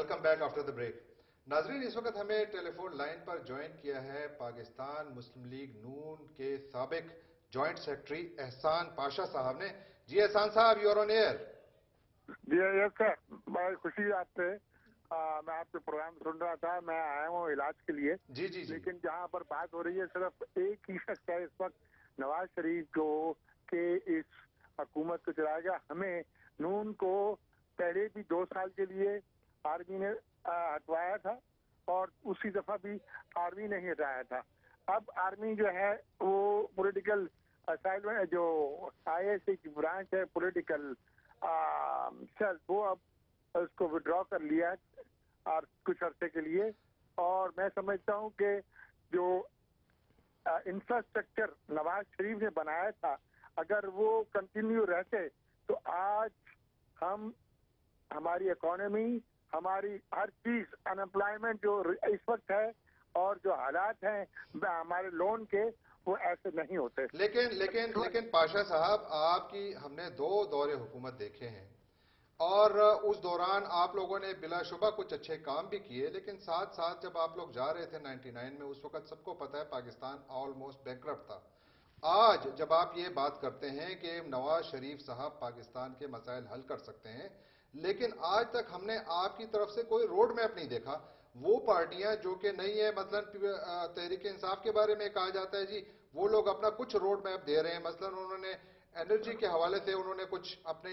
Welcome back after the break. ناظرین, اس وقت ہمیں ٹیلی فون لائن پر جوائن کیا ہے پاکستان مسلم لیگ نون کے سابق جوائنٹ سیکرٹری احسان پاشا صاحب نے. جی احسان صاحب, یو آر آن ایئر. جی یس سر, بڑی خوشی آپ سے. میں آپ کے پروگرام سن رہا تھا. میں آیا ہوں علاج کے لیے. جی جی جی. لیکن جہاں پر بات ہو رہی ہے صرف ایک ہی شخص ہے اس وقت, نواز شریف, جو کہ اس حکومت کو چلائے گا. ہمیں نون کو پہلے بھی 2 سال کے لیے آرمی نے ہٹوایا تھا اور اسی دفعہ بھی آرمی نے ہی ہٹایا تھا. اب آرمی جو ہے وہ پولیٹیکل اسائلمنٹ, جو آئی ایس اے کی برانچ ہے پولیٹیکل سیل, وہ اب اس کو وڈرا کر لیا اور کچھ عرصے کے لیے. اور میں سمجھتا ہوں کہ جو انفراسٹرکچر نواز شریف نے بنایا تھا, اگر وہ کنٹینیو رہتے تو آج ہماری اکانومی, ہماری ہر چیز, انمپلائمنٹ جو اس وقت ہے اور جو حالات ہیں ہمارے لون کے, وہ ایسے نہیں ہوتے. لیکن پاشا صاحب, آپ کی ہم نے 2 دور حکومت دیکھے ہیں اور اس دوران آپ لوگوں نے بلا شبہ کچھ اچھے کام بھی کیے, لیکن ساتھ ساتھ جب آپ لوگ جا رہے تھے 99 میں, اس وقت سب کو پتا ہے پاکستان آلموسٹ بینکرپٹ تھا. آج جب آپ یہ بات کرتے ہیں کہ نواز شریف صاحب پاکستان کے مسائل حل کر سکتے ہیں, لیکن آج تک ہم نے آپ کی طرف سے کوئی روڈ میپ نہیں دیکھا. وہ پارٹیاں جو کہ نہیں ہے, مثلا تحریک انصاف کے بارے میں کہا جاتا ہے جی وہ لوگ اپنا کچھ روڈ میپ دے رہے ہیں, مثلا انہوں نے انرجی کے حوالے سے انہوں نے کچھ اپنے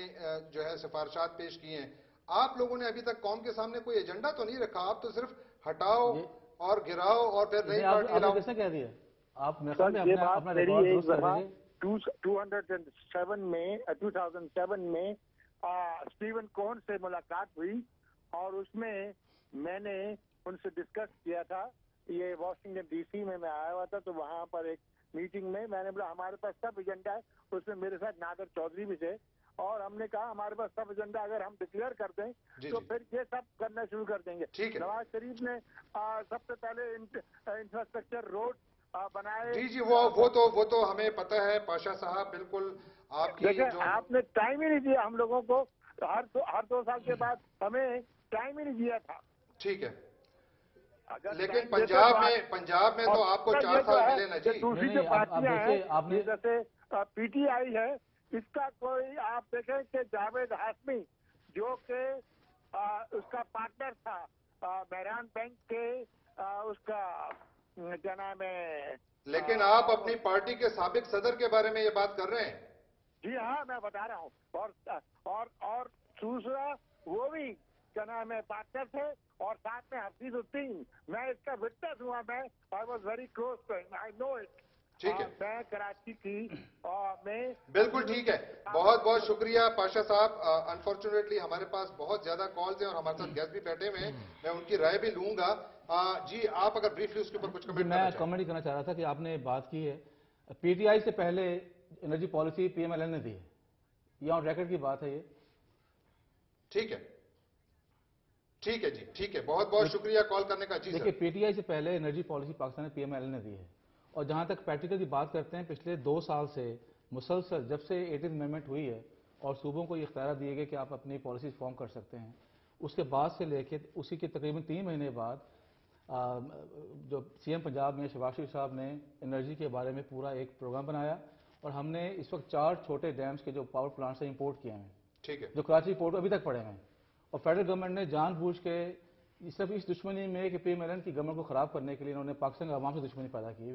جو ہے سفارشات پیش کی ہیں. آپ لوگوں نے ابھی تک قوم کے سامنے کوئی ایجنڈا تو نہیں رکھا, آپ تو صرف ہٹاؤ اور گراؤ اور پھر نئی پارٹی لاؤ. کیسے کہہ دیا آپ؟ یہ بات میری ایک دفعہ 2007 میں اسٹیون کون سے ملاقات ہوئی اور اس میں میں نے ان سے ڈسکس کیا تھا. یہ واشنگٹن ڈی سی میں آیا ہوا تھا, تو وہاں پر ایک میٹنگ میں میں نے بولا ہمارے پاس سب ایجنڈا ہے. اس میں میرے ساتھ نادر چودھری بھی تھے اور ہم نے کہا ہمارے پاس سب ایجنڈا اگر ہم ڈکلیئر کر دیں تو پھر یہ سب کرنا شروع کر دیں گے. نواز شریف نے سب سے پہلے انفراسٹرکچر روڈ بنائے. جی وہ تو ہمیں پتہ ہے پاشا صاحب, بالکل آپ کی دیکھیں آپ نے ٹائم ہی نہیں دیا ہم لوگوں کو. ہر 2 سال کے بعد ہمیں ٹائم ہی نہیں دیا تھا. ٹھیک ہے, لیکن پنجاب میں تو آپ کو 4 سال ملے نا جی. دوسری جو پارٹیاں ہیں جیسے پی ٹی آئی ہے, اس کا کوئی آپ دیکھیں کہ جاوید ہاشمی جو کہ اس کا پارٹنر تھا مہران بینک کے, اس کا کیا نام ہے, لیکن آپ اپنی پارٹی کے سابق صدر کے بارے میں یہ بات کر رہے ہیں. جی ہاں, میں بتا رہا ہوں. اور دوسرا وہ بھی کیا نام ہے پارٹنر تھے, اور ساتھ میں حفیظ الدین, میں اس کا وٹنس ہوا. میں I was very close to him, I know it. ٹھیک ہے, میں کراچی کی میں بالکل ٹھیک ہے. بہت بہت شکریہ پاشا صاحب. انفارچونیٹلی ہمارے پاس بہت زیادہ کالز ہیں اور ہمارے ساتھ گیسٹ بھی بیٹھے ہوئے ہیں, میں ان کی رائے بھی لوں گا. جی آپ اگر بریفلی اس کے اوپر کچھ کمنٹ کرنا چاہیں. میں کمنٹ کرنا چاہ رہا تھا کہ آپ نے بات کی ہے پی ٹی آئی سے پہلے energy policy P M L N نے دی ہے, یہ آن ریکارڈ کی بات ہے یہ. ٹھیک ہے جی, ٹھیک ہے, بہت بہت شکریہ کال کرنے کا. جی دیکھیے پی ٹی آئی سے پہلے energy policy Pakistan P M L N نے دی ہے, اور جہاں تک پریکٹیکل کی بات کرتے ہیں پچھلے 2 سال سے مسلسل جب سے 18 امینڈمنٹ ہوئی ہے اور صوبوں کو یہ اختیارات دیے گئے کہ آپ اپنی پالیسیز فارم کر سکتے ہیں, اس کے بعد سے لے کے اسی کے تقریباً 3 مہینے بعد جو سی ایم پنجاب میں شہباز شریف صاحب نے انرجی کے بارے میں پورا ایک پروگرام بنایا, اور ہم نے اس وقت 4 چھوٹے ڈیمز کے جو پاور پلانٹ سے امپورٹ کیے ہیں, ٹھیک ہے, جو کراچی پورٹ ابھی تک پڑے ہیں. اور فیڈرل گورنمنٹ نے جان بوجھ کے صرف اس دشمنی میں کہ پی ایم ایل این کی گورنمنٹ کو خراب کرنے کے لیے انہوں نے پاکستان کے عوام سے دشمنی پیدا کی.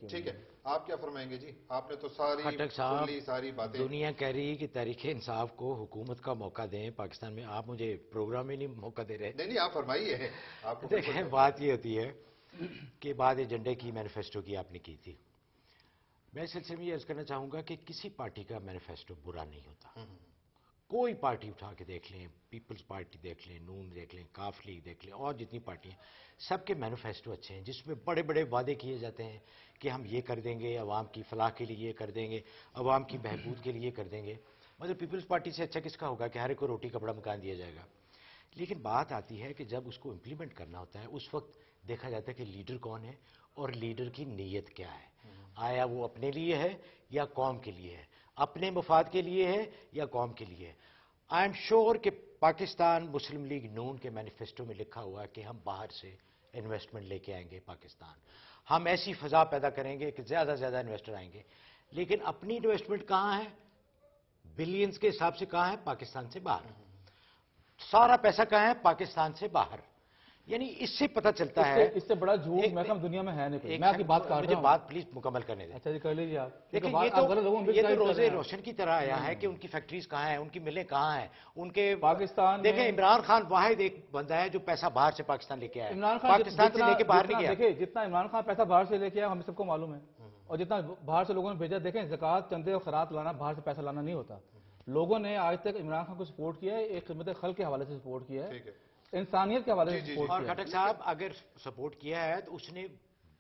ٹھیک ہے, آپ کیا فرمائیں گے جی؟ آپ نے تو ساری باتیں. دنیا کہہ رہی ہے کہ تحریک انصاف کو حکومت کا موقع دیں پاکستان میں, آپ مجھے پروگرام میں نہیں موقع دے رہے. نہیں آپ فرمائیے. دیکھیں بات یہ ہوتی ہے کہ بعد ایجنڈے کی مینیفیسٹو کی آپ نے کی تھی. میں اس سلسلے میں یہ عرض کرنا چاہوں گا کہ کسی پارٹی کا مینیفیسٹو برا نہیں ہوتا. کوئی پارٹی اٹھا کے دیکھ لیں, پیپلز پارٹی دیکھ لیں, نون دیکھ لیں, کاف لیگ دیکھ لیں, اور جتنی پارٹیاں, سب کے مینیفیسٹو اچھے ہیں جس میں بڑے بڑے وعدے کیے جاتے ہیں کہ ہم یہ کر دیں گے, عوام کی فلاح کے لیے یہ کر دیں گے, عوام کی بہبود کے لیے کر دیں گے. مطلب پیپلز پارٹی سے اچھا کس کا ہوگا کہ ہر ایک کو روٹی کپڑا مکان دیا جائے گا. لیکن بات آتی ہے کہ جب اس کو امپلیمنٹ کرنا ہوتا ہے اس وقت دیکھا جاتا ہے کہ لیڈر کون ہے اور لیڈر کی نیت کیا ہے. آیا وہ اپنے لیے ہے یا قوم کے لیے ہے, اپنے مفاد کے لیے ہے یا قوم کے لیے ہے. آئی ایم شیور کہ پاکستان مسلم لیگ نون کے مینیفیسٹو میں لکھا ہوا ہے کہ ہم باہر سے انویسٹمنٹ لے کے آئیں گے پاکستان، ہم ایسی فضا پیدا کریں گے کہ زیادہ سے زیادہ انویسٹر آئیں گے، لیکن اپنی انویسٹمنٹ کہاں ہے؟ بلینز کے حساب سے کہاں ہے؟ پاکستان سے باہر۔ سارا پیسہ کہاں ہے؟ پاکستان سے باہر۔ یعنی اس سے پتہ چلتا ہے، اس سے بڑا جھوٹ میں کہا دنیا میں ہے نہیں کوئی۔ میں آپ کی بات کر رہا مجھے ہوں، بات پلیز مکمل کرنے دیں۔ اچھا جی کر لیجیے آپ۔ دیکھیں یہ تو روزے روشن کی طرح آیا ہے کہ ان کی فیکٹریز کہاں ہیں، ان کی ملیں کہاں ہیں، ان کے پاکستان میں دیکھیں عمران خان واحد ایک بندہ ہے جو پیسہ باہر سے پاکستان لے کے آیا، عمران خان پاکستان سے لے کے باہر نہیں گیا۔ دیکھیں جتنا عمران خان پیسہ باہر سے لے کے آیا ہم سب کو معلوم ہے، اور جتنا باہر سے لوگوں نے بھیجا، دیکھیں زکوٰۃ چندے اور خیرات لانا باہر سے پیسہ لانا نہیں ہوتا۔ لوگوں نے آج تک عمران خان کو سپورٹ کیا ہے، ایک خدمت خلق کے حوالے سے سپورٹ کیا ہے، انسانیت کے حوالے سے سپورٹ اور کیا ہے۔ کھٹک صاحب اگر سپورٹ کیا ہے تو اس نے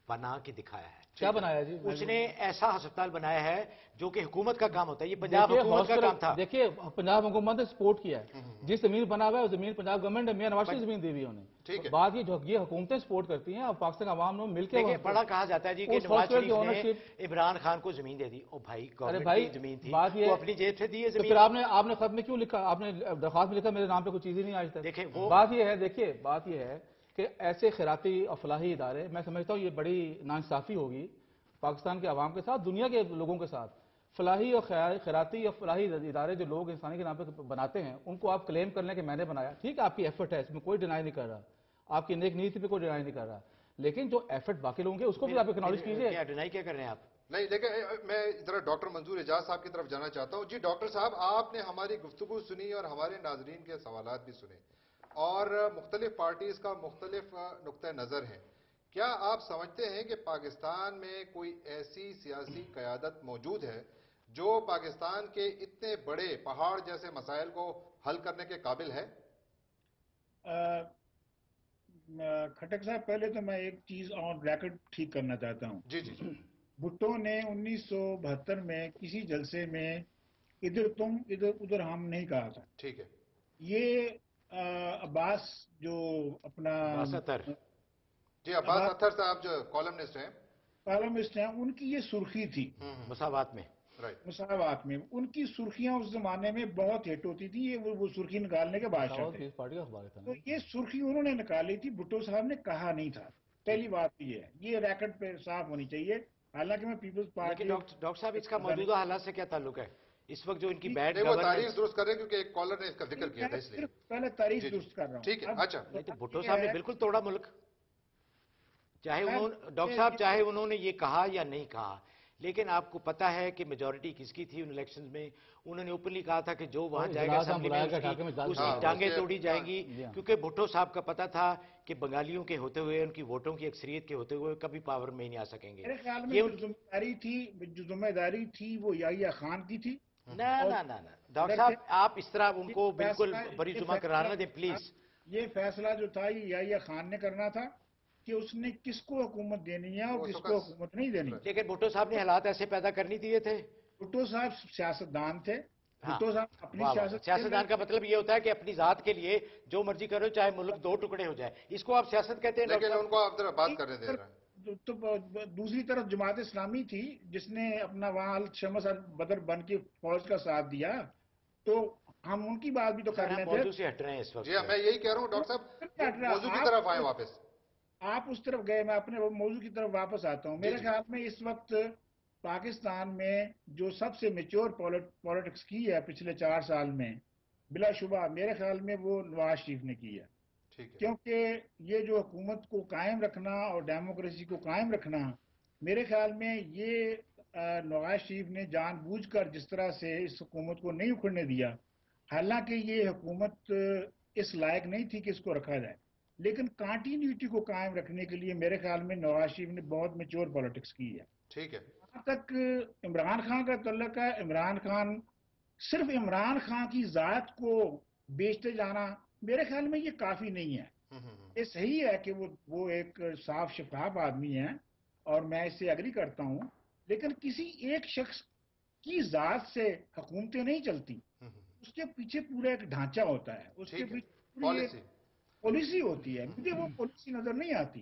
بنا کے دکھایا ہے، کیا بنایا جی؟ اس نے ایسا ہسپتال بنایا ہے جو کہ حکومت کا کام ہوتا ہے، یہ پنجاب حکومت کا کام تھا۔ دیکھیے پنجاب حکومت نے سپورٹ کیا ہے، جس زمین بنا ہوا ہے وہ زمین پنجاب گورنمنٹ نے میاں نواز شریف زمین دی ہوئی انہیں۔ بات یہ حکومتیں سپورٹ کرتی ہیں اور پاکستان عوام نے مل کے بڑا کہا جاتا ہے جی کہ نواز شریف نے عمران خان کو زمین دے دی۔ او بھائی گورنمنٹ کی زمین تھی، وہ اپنی جیب سے دی ہے زمین۔ پھر آپ نے خط میں کیوں لکھا؟ آپ نے درخواست میں لکھا میرے نام پہ کوئی چیز ہی نہیں آج تک۔ دیکھیں بات یہ ہے، دیکھیے بات یہ ہے کہ ایسے خیراتی اور فلاحی ادارے، میں سمجھتا ہوں یہ بڑی ناانصافی ہوگی پاکستان کے عوام کے ساتھ، دنیا کے لوگوں کے ساتھ۔ فلاحی اور خیراتی اور فلاحی ادارے جو لوگ انسانی کے نام پہ بناتے ہیں، ان کو آپ کلیم کر لیں کہ میں نے بنایا، ٹھیک ہے آپ کی ایفرٹ ہے، اس میں کوئی ڈینائی نہیں کر رہا، آپ کی نیک نیتی پہ کوئی ڈینائی نہیں کر رہا، لیکن جو ایفرٹ باقی لوگوں کے اس کو بھی آپ اکنالج کیجیے۔ کیا ڈینائی کیا کر رہے ہیں آپ؟ نہیں لیکن میں ذرا ڈاکٹر منظور اعجاز صاحب کی طرف جانا چاہتا ہوں۔ جی ڈاکٹر صاحب، آپ نے ہماری گفتگو سنی اور ہمارے ناظرین کے سوالات بھی سنے، اور مختلف پارٹیز کا مختلف نقطہ نظر ہے۔ کیا آپ سمجھتے ہیں کہ پاکستان میں کوئی ایسی سیاسی قیادت موجود ہے جو پاکستان کے اتنے بڑے پہاڑ جیسے مسائل کو حل کرنے کے قابل ہے؟ کھٹک صاحب پہلے تو میں ایک چیز آن ریکارڈ ٹھیک کرنا چاہتا ہوں۔ جی جی جی۔ بھٹو نے 1972 میں کسی جلسے میں ادھر تم ادھر ادھر ہم نہیں کہا تھا۔ ٹھیک ہے۔ یہ عباس جو اپنا جی عباس اطہر صاحب جو کالمنسٹ ہیں، کالمسٹ ہیں، ان کی یہ سرخی تھی مساوات میں، مساوات میں۔ ان کی سرخیاں اس زمانے میں بہت ہٹ ہوتی تھی، یہ وہ سرخی نکالنے کے بادشاہ تھے۔ تو یہ سرخی انہوں نے نکالی تھی، بھٹو صاحب نے کہا نہیں تھا۔ پہلی بات یہ ہے، یہ ریکارڈ پہ صاف ہونی چاہیے۔ حالانکہ میں پیپلز پارٹی ڈاکٹر صاحب اس کا موجودہ حالات سے کیا تعلق ہے؟ اس وقت جو ان کی بیڈ وہ تاریخ درست کر رہے ہیں کیونکہ ایک کالر نے اس کا ذکر کیا تھا، اس لیے پہلے تاریخ درست کر رہا ہوں۔ ٹھیک ہے۔ اچھا بھٹو صاحب نے بالکل توڑا ملک، چاہے ڈاکٹر صاحب چاہے انہوں نے یہ کہا یا نہیں کہا، لیکن آپ کو پتا ہے کہ میجورٹی کس کی تھی ان الیکشنز میں؟ انہوں نے اوپنلی کہا تھا کہ جو وہاں جائے گا اسمبلی میں اس کی ٹانگیں توڑی جائیں گی، کیونکہ بھٹو صاحب کا پتا تھا کہ بنگالیوں کے ہوتے ہوئے، ان کی ووٹوں کی اکثریت کے ہوتے ہوئے کبھی پاور میں ہی نہیں آ سکیں گے۔ میرے خیال میں جو ذمہ داری تھی وہ یحییٰ خان کی تھی۔ نہ ڈاکٹر صاحب آپ اس طرح ان کو بالکل بری زباں کرانا دیں پلیز۔ یہ فیصلہ جو تھا یہ یحییٰ خان نے کرنا تھا کہ اس نے کس کو حکومت دینی ہے اور کس کو حکومت نہیں دینی۔ لیکن بھٹو صاحب نے حالات ایسے پیدا کرنی دیے تھے۔ بھٹو صاحب سیاستدان تھے، بھٹو صاحب اپنی سیاستدان کا مطلب یہ ہوتا ہے کہ اپنی ذات کے لیے جو مرضی کرو، چاہے ملک دو ٹکڑے ہو جائے، اس کو آپ سیاست کہتے ہیں؟ لیکن ان کو آپ ذرا بات کرنے دے رہے ہیں۔ تو دوسری طرف جماعت اسلامی تھی جس نے اپنا وہاں شمس بدر بن کے فوج کا ساتھ دیا، تو ہم ان کی بات بھی تو کر لیں۔ موضوع سے ہٹ رہے ہیں اس وقت۔ جی میں یہی کہہ رہا ہوں ڈاکٹر صاحب، موضوع کی طرف آئیں واپس۔ آپ اس طرف گئے، میں اپنے موضوع کی طرف واپس آتا ہوں۔ میرے خیال میں اس وقت پاکستان میں جو سب سے میچور پولیٹکس کی ہے پچھلے 4 سال میں، بلا شبہ میرے خیال میں وہ نواز شریف نے کی ہے۔ کیونکہ یہ جو حکومت کو قائم رکھنا اور ڈیموکریسی کو قائم رکھنا، میرے خیال میں یہ نواز شریف نے جان بوجھ کر جس طرح سے اس حکومت کو نہیں اکھڑنے دیا، حالانکہ یہ حکومت اس لائق نہیں تھی کہ اس کو رکھا جائے، لیکن کانٹینیوٹی کو قائم رکھنے کے لیے میرے خیال میں نواز شریف نے بہت میچور پولیٹکس کی ہے۔ ٹھیک ہے۔ جہاں تک عمران خان کا تعلق ہے، عمران خان صرف عمران خان کی ذات کو بیچتے جانا میرے خیال میں یہ کافی نہیں ہے۔ یہ صحیح ہے کہ وہ ایک صاف شفاف آدمی ہے اور میں اس سے اگری کرتا ہوں، لیکن کسی ایک شخص کی ذات سے حکومتیں نہیں چلتی، اس کے پیچھے پورا ایک ڈھانچہ ہوتا ہے، اس کے پیچھے پالیسی ہوتی ہے۔ مجھے وہ پالیسی نظر نہیں آتی۔